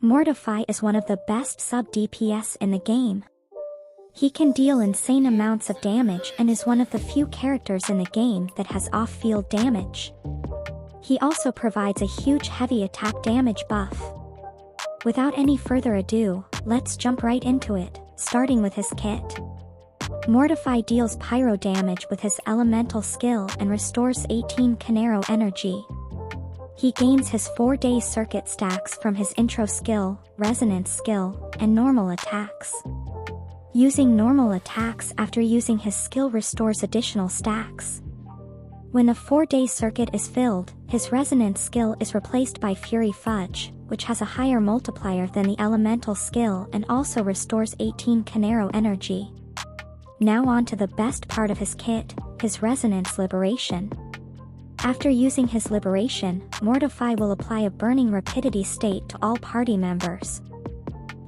Mortefi is one of the best sub DPS in the game. He can deal insane amounts of damage and is one of the few characters in the game that has off-field damage. He also provides a huge heavy attack damage buff. Without any further ado, let's jump right into it, starting with his kit. Mortefi deals pyro damage with his elemental skill and restores 18 Canero energy. He gains his 4-day circuit stacks from his intro skill, resonance skill, and normal attacks. Using normal attacks after using his skill restores additional stacks. When a 4-day circuit is filled, his resonance skill is replaced by Fury Fudge, which has a higher multiplier than the elemental skill and also restores 18 Canero energy. Now on to the best part of his kit, his Resonance Liberation. After using his Liberation, Mortefi will apply a burning rapidity state to all party members.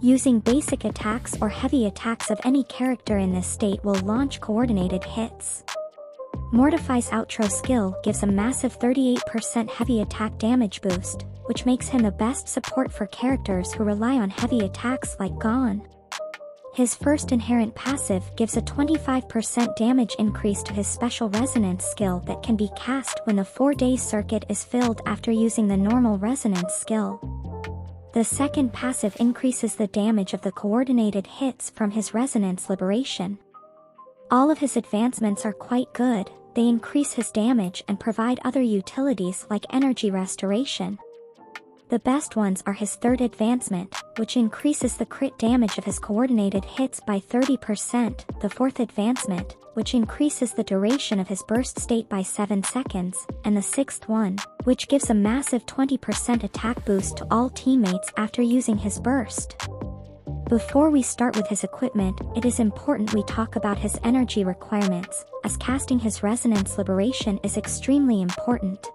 Using basic attacks or heavy attacks of any character in this state will launch coordinated hits. Mortefi's outro skill gives a massive 38% heavy attack damage boost, which makes him the best support for characters who rely on heavy attacks like Gone. His first inherent passive gives a 25% damage increase to his special resonance skill that can be cast when the 4-day circuit is filled after using the normal resonance skill. The second passive increases the damage of the coordinated hits from his Resonance Liberation. All of his advancements are quite good, they increase his damage and provide other utilities like energy restoration. The best ones are his third advancement, which increases the crit damage of his coordinated hits by 30%, the fourth advancement, which increases the duration of his burst state by 7 seconds, and the sixth one, which gives a massive 20% attack boost to all teammates after using his burst. Before we start with his equipment, it is important we talk about his energy requirements, as casting his Resonance Liberation is extremely important.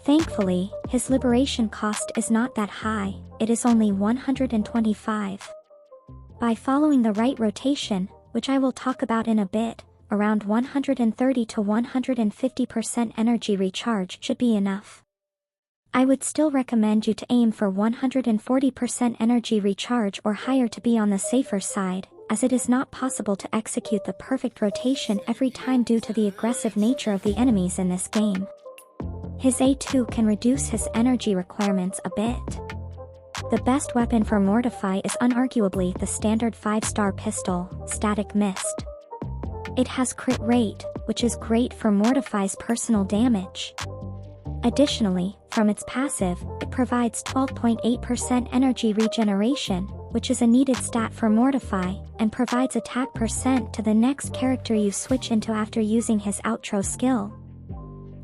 Thankfully, his liberation cost is not that high, it is only 125. By following the right rotation, which I will talk about in a bit, around 130 to 150% energy recharge should be enough. I would still recommend you to aim for 140% energy recharge or higher to be on the safer side, as it is not possible to execute the perfect rotation every time due to the aggressive nature of the enemies in this game. His A2 can reduce his energy requirements a bit. The best weapon for Mortefi is unarguably the standard 5-star pistol, Static Mist. It has crit rate, which is great for Mortefi's personal damage. Additionally, from its passive, it provides 12.8% energy regeneration, which is a needed stat for Mortefi, and provides attack percent to the next character you switch into after using his outro skill.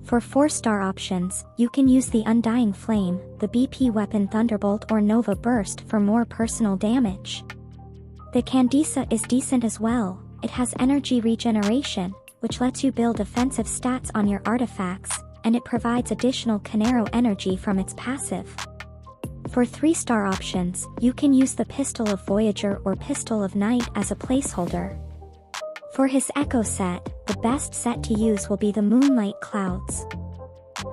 For 4-star options, you can use the Undying Flame, the BP weapon Thunderbolt or Nova Burst for more personal damage. The Candisa is decent as well, it has energy regeneration, which lets you build offensive stats on your artifacts, and it provides additional Canero energy from its passive. For 3-star options, you can use the Pistol of Voyager or Pistol of Night as a placeholder. For his Echo set, the best set to use will be the Moonlight Clouds.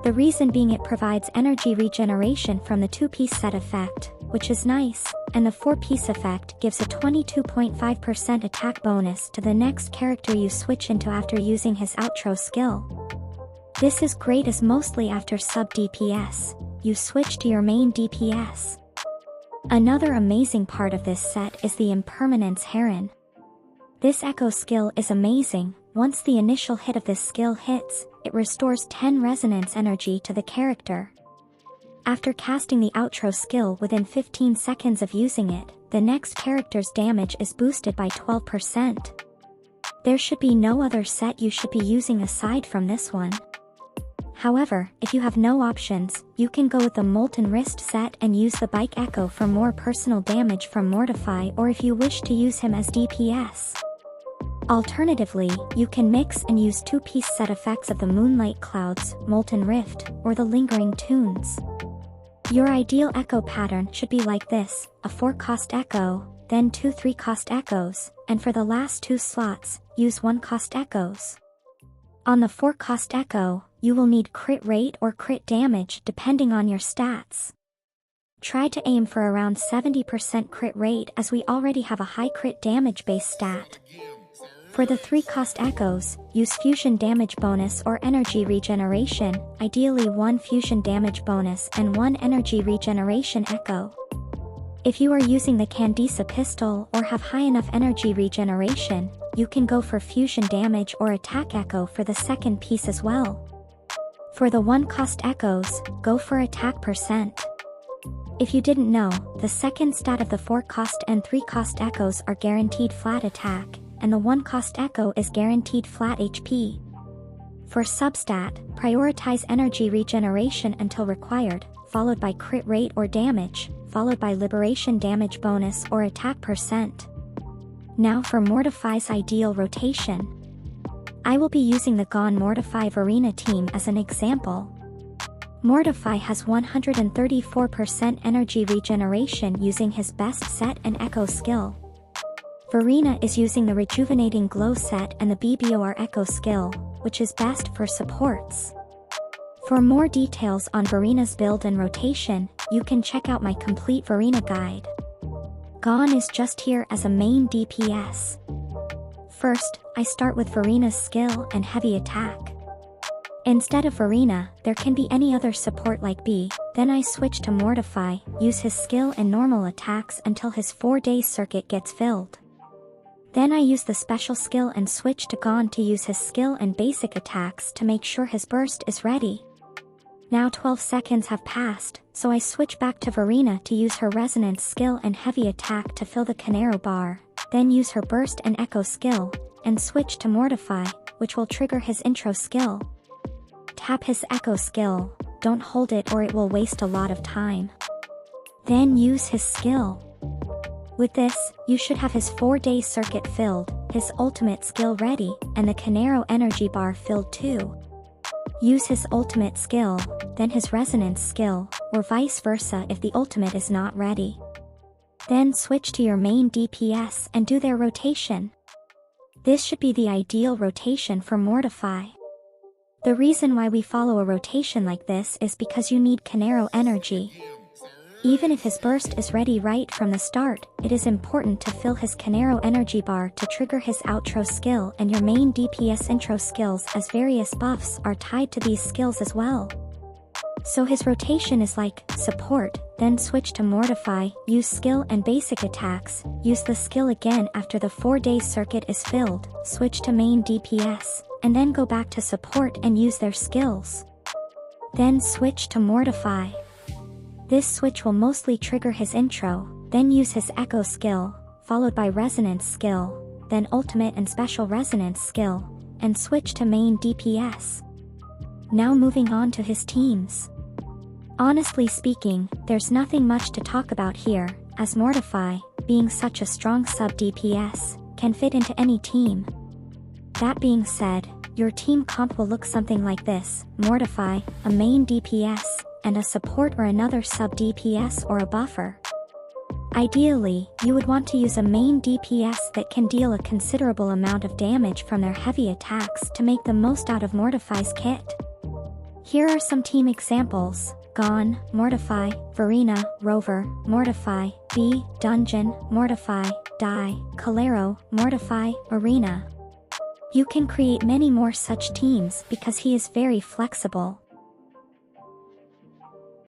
The reason being it provides energy regeneration from the 2-piece set effect, which is nice, and the 4-piece effect gives a 22.5% attack bonus to the next character you switch into after using his outro skill. This is great as mostly after sub DPS, you switch to your main DPS. Another amazing part of this set is the Impermanence Heron. This Echo skill is amazing. Once the initial hit of this skill hits, it restores 10 resonance energy to the character. After casting the outro skill within 15 seconds of using it, the next character's damage is boosted by 12%. There should be no other set you should be using aside from this one. However, if you have no options, you can go with the Molten Wrist set and use the Bike Echo for more personal damage from Mortefi, or if you wish to use him as DPS. Alternatively, you can mix and use 2-piece set effects of the Moonlight Clouds, Molten Rift, or the Lingering Tunes. Your ideal echo pattern should be like this, a 4-cost echo, then 2 3-cost echoes, and for the last 2 slots, use 1-cost echoes. On the 4-cost echo, you will need crit rate or crit damage depending on your stats. Try to aim for around 70% crit rate as we already have a high crit damage base stat. For the 3 cost echoes, use fusion damage bonus or energy regeneration, ideally 1 fusion damage bonus and 1 energy regeneration echo. If you are using the Candisa pistol or have high enough energy regeneration, you can go for fusion damage or attack echo for the second piece as well. For the 1 cost echoes, go for attack %. If you didn't know, the second stat of the 4 cost and 3 cost echoes are guaranteed flat attack, and the 1 cost echo is guaranteed flat HP. For substat, prioritize energy regeneration until required, followed by crit rate or damage, followed by liberation damage bonus or attack %. Now for Mortefi's ideal rotation. I will be using the Gone Mortefi Verina team as an example. Mortefi has 134% energy regeneration using his best set and echo skill. Verina is using the Rejuvenating Glow set and the BBOR Echo skill, which is best for supports. For more details on Verina's build and rotation, you can check out my complete Verina guide. Gone is just here as a main DPS. First, I start with Verina's skill and heavy attack. Instead of Verina, there can be any other support like B, then I switch to Mortefi, use his skill and normal attacks until his 4-day circuit gets filled. Then I use the special skill and switch to Gone to use his skill and basic attacks to make sure his burst is ready. Now 12 seconds have passed, so I switch back to Verina to use her resonance skill and heavy attack to fill the Canero bar, then use her burst and echo skill, and switch to Mortefi, which will trigger his intro skill. Tap his echo skill, don't hold it or it will waste a lot of time. Then use his skill. With this, you should have his 4-day circuit filled, his ultimate skill ready, and the Canero energy bar filled too. Use his ultimate skill, then his resonance skill, or vice versa if the ultimate is not ready. Then switch to your main DPS and do their rotation. This should be the ideal rotation for Mortefi. The reason why we follow a rotation like this is because you need Canero energy. Even if his burst is ready right from the start, it is important to fill his Canero energy bar to trigger his outro skill and your main DPS intro skills, as various buffs are tied to these skills as well. So his rotation is like, support, then switch to Mortefi, use skill and basic attacks, use the skill again after the 4-day circuit is filled, switch to main DPS, and then go back to support and use their skills. Then switch to Mortefi. This switch will mostly trigger his intro, then use his echo skill, followed by resonance skill, then ultimate and special resonance skill, and switch to main DPS. Now moving on to his teams. Honestly speaking, there's nothing much to talk about here, as Mortefi, being such a strong sub DPS, can fit into any team. That being said, your team comp will look something like this: Mortefi, a main DPS, and a support or another sub DPS or a buffer. Ideally, you would want to use a main DPS that can deal a considerable amount of damage from their heavy attacks to make the most out of Mortefi's kit. Here are some team examples: Gone, Mortefi, Verina, Rover, Mortefi, B, Dungeon, Mortefi, Die, Calero, Mortefi, Arena. You can create many more such teams because he is very flexible.